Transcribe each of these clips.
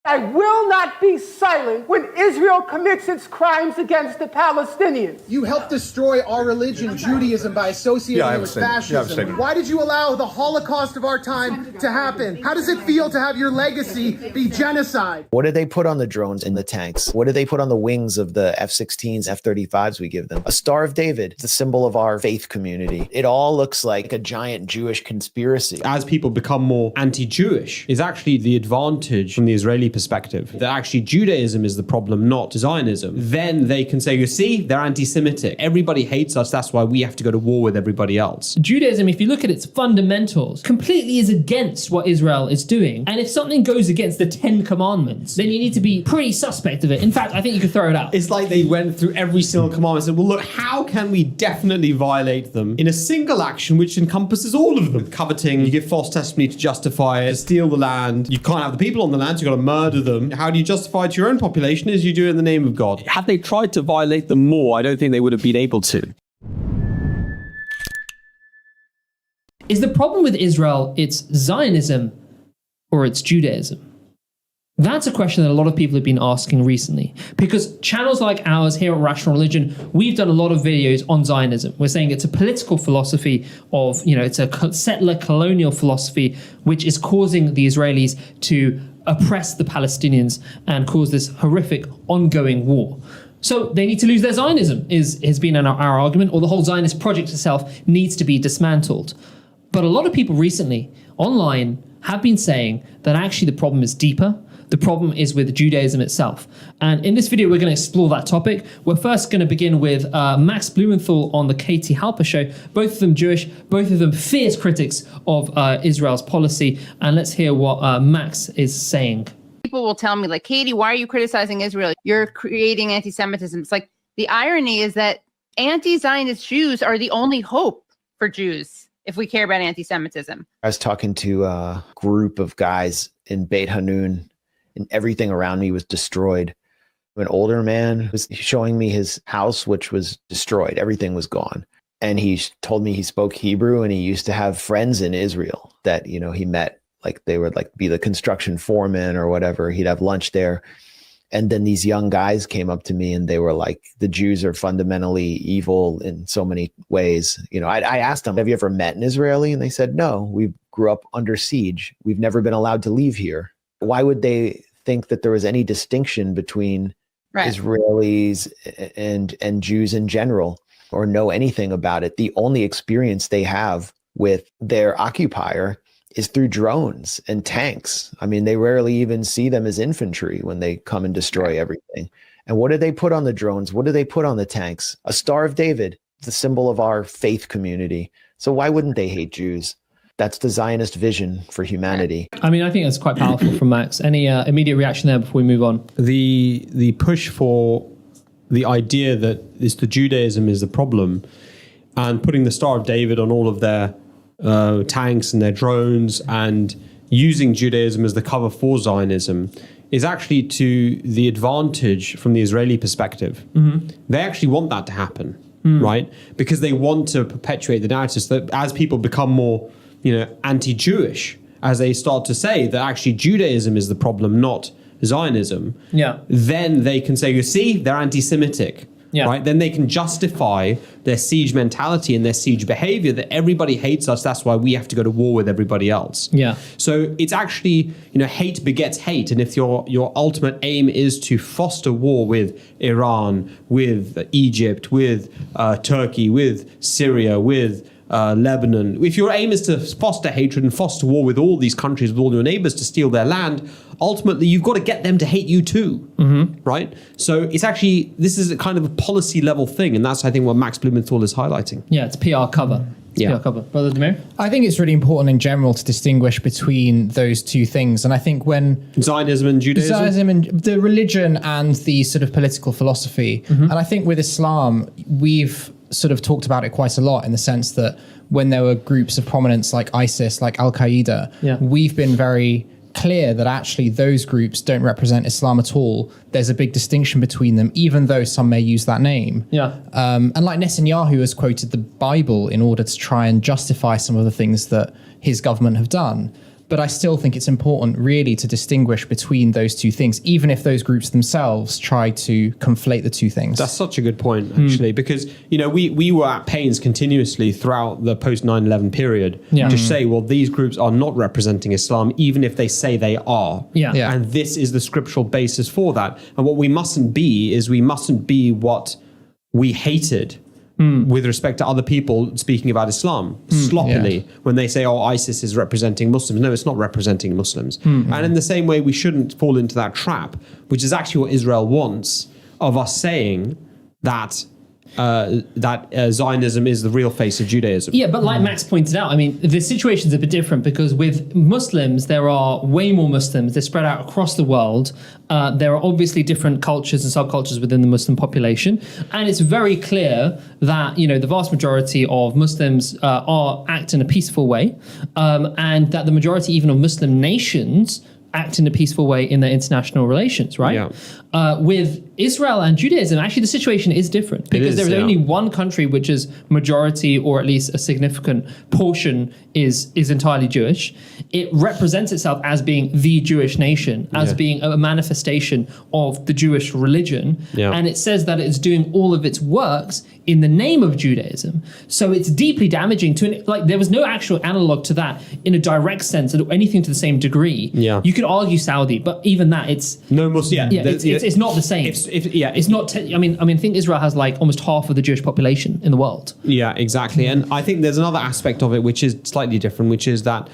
I will not be silent when Israel commits its crimes against the Palestinians. You helped destroy our religion, Judaism, by associating it with fascism. Why did you allow the Holocaust of our time to happen? How does it feel to have your legacy be genocide? What did they put on the drones and the tanks? What did they put on the wings of the F-16s, F-35s we give them? A Star of David, the symbol of our faith community. It all looks like a giant Jewish conspiracy. As people become more anti-Jewish, is actually the advantage from the Israeli perspective, that actually Judaism is the problem, not Zionism. Then they can say, you see, they're anti-Semitic. Everybody hates us. That's why we have to go to war with everybody else. Judaism, if you look at its fundamentals, completely is against what Israel is doing. And if something goes against the 10 commandments, then you need to be pretty suspect of it. In fact, I think you could throw it out. It's like they went through every single commandment and said, well, look, how can we definitely violate them in a single action which encompasses all of them? Coveting, you give false testimony to justify it, steal the land. You can't have the people on the land, so you've got to murder them. How do you justify to your own population? Is you do it in the name of God. Had they tried to violate them more, I don't think they would have been able to. Is the problem with Israel its Zionism or its Judaism? That's a question that a lot of people have been asking recently, because channels like ours here at Rational Religion, we've done a lot of videos on Zionism. We're saying it's a political philosophy of, it's a settler colonial philosophy which is causing the Israelis to oppress the Palestinians and cause this horrific ongoing war. So they need to lose their Zionism, has been our argument, or the whole Zionist project itself needs to be dismantled. But a lot of people recently online have been saying that actually the problem is deeper. The problem is with Judaism itself. And in this video, we're going to explore that topic. We're first going to begin with Max Blumenthal on the Katie Halper show. Both of them Jewish, both of them fierce critics of Israel's policy. And let's hear what Max is saying. People will tell me, like, Katie, why are you criticizing Israel? You're creating anti-Semitism. It's like, the irony is that anti-Zionist Jews are the only hope for Jews if we care about anti-Semitism. I was talking to a group of guys in Beit Hanun, and everything around me was destroyed. An older man was showing me his house, which was destroyed. Everything was gone. And he told me he spoke Hebrew and he used to have friends in Israel that, he met, like they would be the construction foreman or whatever. He'd have lunch there. And then these young guys came up to me and they were like, the Jews are fundamentally evil in so many ways. I asked them, have you ever met an Israeli? And they said, no, we grew up under siege. We've never been allowed to leave here. Why would they think that there was any distinction between Israelis and Jews in general, or know anything about it? The only experience they have with their occupier is through drones and tanks. I mean, they rarely even see them as infantry when they come and destroy everything. And what do they put on the drones? What do they put on the tanks? A Star of David, the symbol of our faith community. So why wouldn't they hate Jews? That's the Zionist vision for humanity. I mean, I think that's quite powerful from Max. Any immediate reaction there before we move on? The push for the idea that the Judaism is the problem, and putting the Star of David on all of their tanks and their drones, and using Judaism as the cover for Zionism, is actually to the advantage from the Israeli perspective. Mm-hmm. They actually want that to happen, right? Because they want to perpetuate the narrative that as people become more anti-Jewish, as they start to say that actually Judaism is the problem, not Zionism, then they can say, you see, they're anti-Semitic, right? Then they can justify their siege mentality and their siege behavior, that everybody hates us, that's why we have to go to war with everybody else. So it's actually, hate begets hate. And if your ultimate aim is to foster war with Iran, with Egypt, with Turkey, with Syria, with Lebanon, if your aim is to foster hatred and foster war with all these countries, with all your neighbors, to steal their land, ultimately you've got to get them to hate you too, right? So it's actually, this is a kind of a policy level thing, and that's, I think, what Max Blumenthal is highlighting. Yeah, it's PR cover. PR cover. Brother Demir? I think it's really important in general to distinguish between those two things. And I think when Zionism and Judaism? Zionism and the religion and the sort of political philosophy. And I think with Islam, we've sort of talked about it quite a lot, in the sense that when there were groups of prominence like ISIS, like Al-Qaeda, we've been very clear that actually those groups don't represent Islam at all. There's a big distinction between them, even though some may use that name. And like Netanyahu has quoted the Bible in order to try and justify some of the things that his government have done. But I still think it's important really to distinguish between those two things, even if those groups themselves try to conflate the two things. That's such a good point, actually, because, you know, we were at pains continuously throughout the post 9/11 period to say, well, these groups are not representing Islam, even if they say they are. Yeah. And this is the scriptural basis for that. And what we mustn't be is we mustn't be what we hated with respect to other people speaking about Islam sloppily when they say, oh, ISIS is representing Muslims. No, it's not representing Muslims. And in the same way, we shouldn't fall into that trap, which is actually what Israel wants of us saying that Zionism is the real face of Judaism. Yeah, but like Max pointed out, I mean, the situation's a bit different because with Muslims, there are way more Muslims. They're spread out across the world. There are obviously different cultures and subcultures within the Muslim population. And it's very clear that, you know, the vast majority of Muslims act in a peaceful way, and that the majority even of Muslim nations act in a peaceful way in their international relations, right? Yeah. With Israel and Judaism, actually the situation is different because there's only one country which is majority, or at least a significant portion is entirely Jewish. It represents itself as being the Jewish nation, as being a manifestation of the Jewish religion. And it says that it's doing all of its works in the name of Judaism. So it's deeply damaging to, like, there was no actual analog to that in a direct sense or anything to the same degree. You could argue Saudi, but even that, it's no Muslim. It's not the same. It's not. I mean, I think Israel has like almost half of the Jewish population in the world. Yeah, exactly. And I think there's another aspect of it which is slightly different, which is that,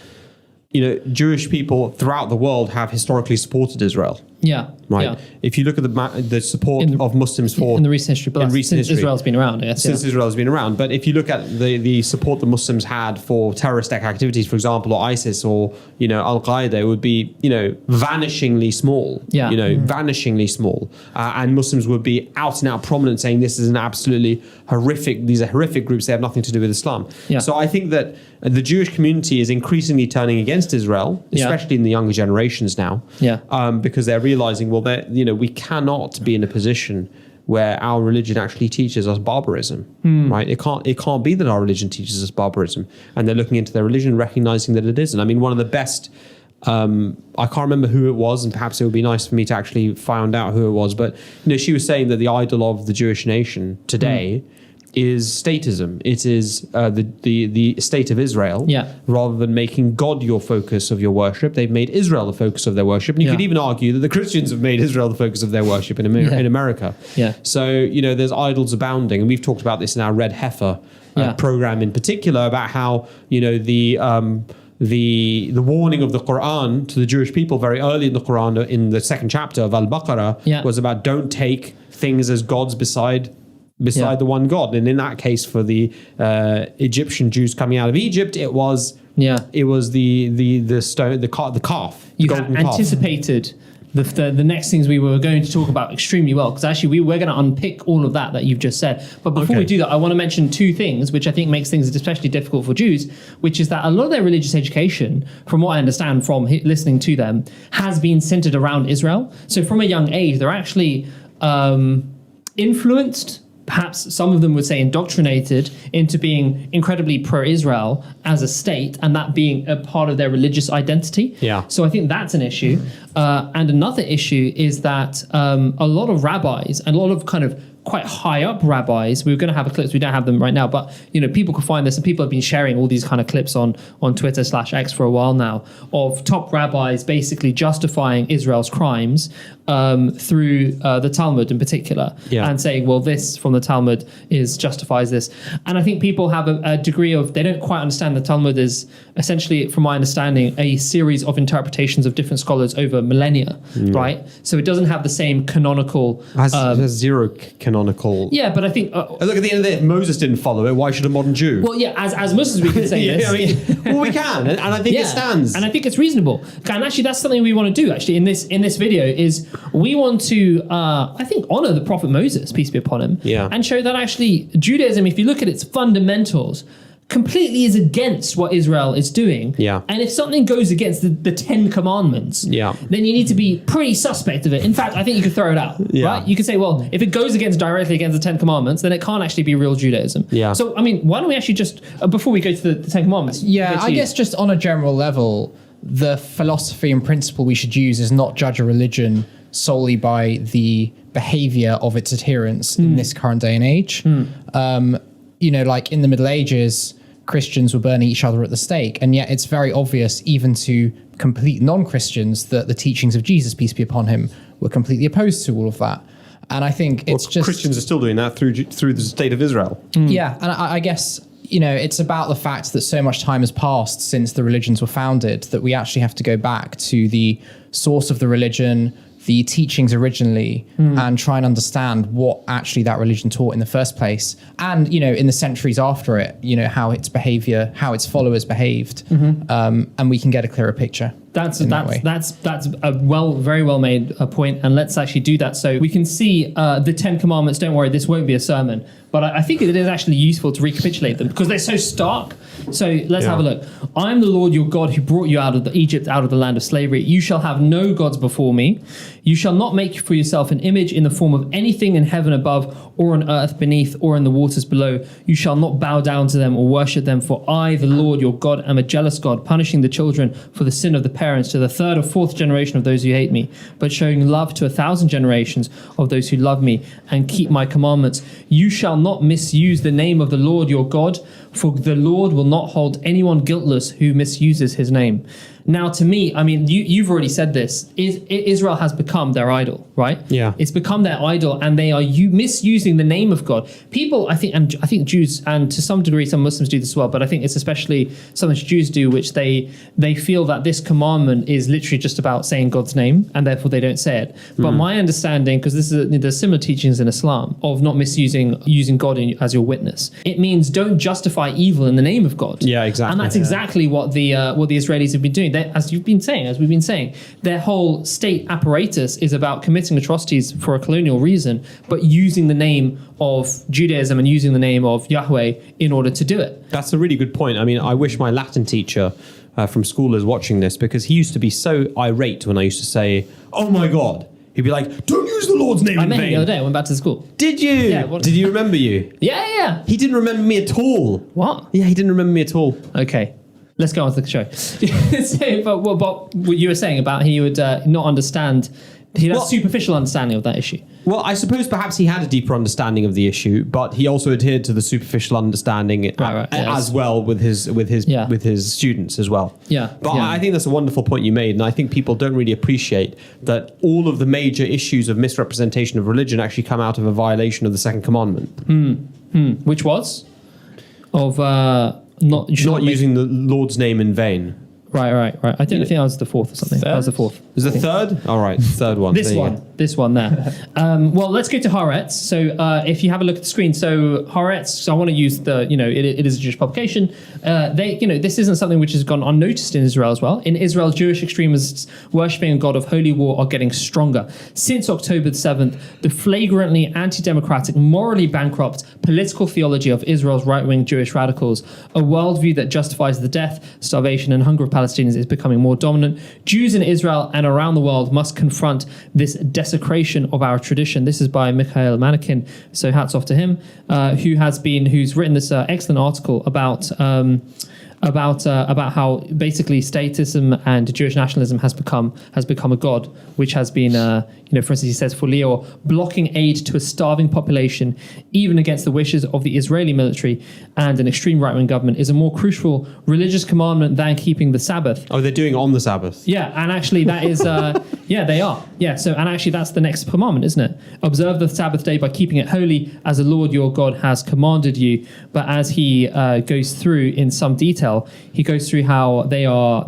you know, Jewish people throughout the world have historically supported Israel. Yeah. Right. Yeah. If you look at the support of Muslims for in the recent history, but since Israel's been around, I guess. Since Israel's been around. But if you look at the support the Muslims had for terrorist activities, for example, or ISIS or, you know, Al Qaeda, it would be, you know, vanishingly small. Yeah. You know, vanishingly small. And Muslims would be out and out prominent saying this is an absolutely horrific, these are horrific groups, they have nothing to do with Islam. Yeah. So I think that the Jewish community is increasingly turning against Israel, especially in the younger generations now. Because they're realizing, well, you know, we cannot be in a position where our religion actually teaches us barbarism, right? It can't be that our religion teaches us barbarism, and they're looking into their religion, recognizing that it isn't. I mean, one of the best, I can't remember who it was, and perhaps it would be nice for me to actually find out who it was, but, you know, she was saying that the idol of the Jewish nation today is statism. It is the state of Israel. Rather than making God your focus of your worship, they've made Israel the focus of their worship. And you could even argue that the Christians have made Israel the focus of their worship in America. So, you know, there's idols abounding, and we've talked about this in our Red Heifer program in particular, about how, you know, the warning of the Quran to the Jewish people very early in the Quran, in the second chapter of Al-Baqarah, was about don't take things as gods beside the one God. And in that case, for the Egyptian Jews coming out of Egypt, it was the stone, the calf. You had anticipated the next things we were going to talk about extremely well, because actually we're going to unpick all of that you've just said. But before we do that, I want to mention two things which I think makes things especially difficult for Jews, which is that a lot of their religious education, from what I understand from listening to them, has been centered around Israel. So from a young age, they're actually influenced, perhaps some of them would say indoctrinated, into being incredibly pro-Israel as a state, and that being a part of their religious identity. So I think that's an issue. And another issue is that a lot of rabbis and a lot of kind of quite high up rabbis, we were going to have a clips, we don't have them right now, but, you know, people could find this, and people have been sharing all these kind of clips on Twitter/X for a while now, of top rabbis basically justifying Israel's crimes through the Talmud in particular, and saying, well, this from the Talmud justifies this. And I think people have a degree of, they don't quite understand the Talmud is essentially, from my understanding, a series of interpretations of different scholars over millennia, right? So it doesn't have the same canonical... It has zero canonical... Yeah, but I think... look, at the end of the day, if Moses didn't follow it, why should a modern Jew? Well, yeah, as Muslims we can say this. I mean, well, we can, and I think it stands. And I think it's reasonable. And actually, that's something we want to do, actually, in this video, is we want to, I think, honor the Prophet Moses, peace be upon him, and show that actually Judaism, if you look at its fundamentals, completely is against what Israel is doing. And if something goes against the 10 commandments, then you need to be pretty suspect of it. In fact, I think you could throw it out, right? You could say, well, if it goes directly against the 10 commandments, then it can't actually be real Judaism. So, I mean, why don't we actually just, before we go to the 10 commandments? I guess just on a general level, the philosophy and principle we should use is not judge a religion solely by the behavior of its adherents in this current day and age. Like in the Middle Ages, Christians were burning each other at the stake, and yet it's very obvious even to complete non-Christians that the teachings of Jesus, peace be upon him, were completely opposed to all of that. And I think it's just Christians are still doing that through the state of Israel. Yeah, and I guess it's about the fact that so much time has passed since the religions were founded that we actually have to go back to the source of the religion, the teachings originally, and try and understand what actually that religion taught in the first place. And, in the centuries after it, how its behavior, how its followers behaved. And we can get a clearer picture. That's a very well made point, and let's actually do that. So we can see the 10 Commandments. Don't worry, this won't be a sermon, but I think it is actually useful to recapitulate them because they're so stark. So let's have a look. I am the Lord your God who brought you out of Egypt, out of the land of slavery. You shall have no gods before me. You shall not make for yourself an image in the form of anything in heaven above, or on earth beneath, or in the waters below. You shall not bow down to them or worship them, for I, the Lord your God, am a jealous God, punishing the children for the sin of the parents to the third or fourth generation of those who hate me, but showing love to 1,000 generations of those who love me and keep my commandments. You shall not misuse the name of the Lord your God, for the Lord will not hold anyone guiltless who misuses his name. Now, to me, I mean, you've already said this. Israel has become their idol, right? Yeah, it's become their idol, and they are misusing the name of God. People, I think Jews, and to some degree, some Muslims do this as well. But I think it's especially something Jews do, which they feel that this commandment is literally just about saying God's name, and therefore they don't say it. But my understanding, because there's similar teachings in Islam of not using God as your witness. It means don't justify evil in the name of God. Yeah, exactly. And that's exactly what the Israelis have been doing. As we've been saying, their whole state apparatus is about committing atrocities for a colonial reason, but using the name of Judaism and using the name of Yahweh in order to do it. That's a really good point. I mean, I wish my Latin teacher from school is watching this, because he used to be so irate when I used to say, "Oh my God." He'd be like, "Don't use the Lord's name in vain." I met him the other day. I went back to school. Did you? Yeah. Did he remember you? Yeah. He didn't remember me at all. What? Yeah, he didn't remember me at all. Okay. Let's go on to the show. But what you were saying about he would not understand, he had a superficial understanding of that issue. Well, I suppose perhaps he had a deeper understanding of the issue, but he also adhered to the superficial understanding as well with his students as well. Yeah. But I think that's a wonderful point you made, and I think people don't really appreciate that all of the major issues of misrepresentation of religion actually come out of a violation of the second commandment. Which was? Of not using the Lord's name in vain. Right. I think that was the fourth or something. That was the fourth. Is the third? All right, third one. This one there. Well, let's go to Haaretz. So if you have a look at the screen, so Haaretz, so I want to use it is a Jewish publication. This isn't something which has gone unnoticed in Israel as well. In Israel, Jewish extremists worshipping a god of holy war are getting stronger. Since October the 7th, the flagrantly anti-democratic, morally bankrupt political theology of Israel's right-wing Jewish radicals, a worldview that justifies the death, starvation, and hunger of Palestinians, is becoming more dominant. Jews in Israel and around the world must confront this desecration of our tradition. This is by Mikhail Manikin, so hats off to him, who's written this excellent article about how basically statism and Jewish nationalism has become a god, which has been, for instance, he says, for Leo, blocking aid to a starving population, even against the wishes of the Israeli military and an extreme right-wing government, is a more crucial religious commandment than keeping the Sabbath. Oh, they're doing it on the Sabbath. Yeah, and actually that is, they are. Yeah, so, and actually that's the next commandment, isn't it? Observe the Sabbath day by keeping it holy as the Lord your God has commanded you. But as he goes through in some detail, he goes through how they are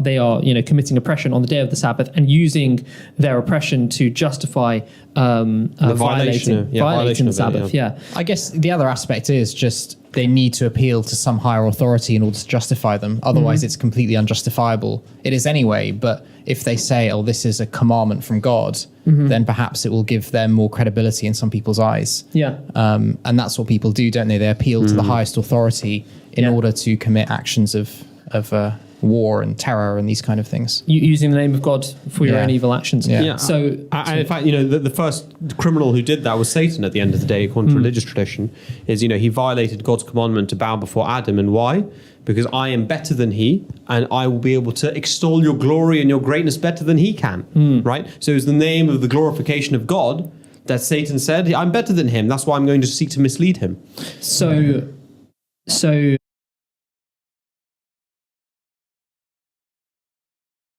committing oppression on the day of the Sabbath and using their oppression to justify violating the Sabbath. Yeah. I guess the other aspect is just they need to appeal to some higher authority in order to justify them. Otherwise, it's completely unjustifiable. It is anyway, but if they say, "Oh, this is a commandment from God," then perhaps it will give them more credibility in some people's eyes. Yeah. And that's what people do, don't they? They appeal to the highest authority in order to commit actions of war and terror and these kind of things. Using the name of God for your Yeah. own evil actions. Yeah. So, And in fact, the first criminal who did that was Satan at the end of the day, according to religious tradition, is, he violated God's commandment to bow before Adam. And why? Because I am better than he, and I will be able to extol your glory and your greatness better than he can, right? So it's the name of the glorification of God that Satan said, I'm better than him. That's why I'm going to seek to mislead him. so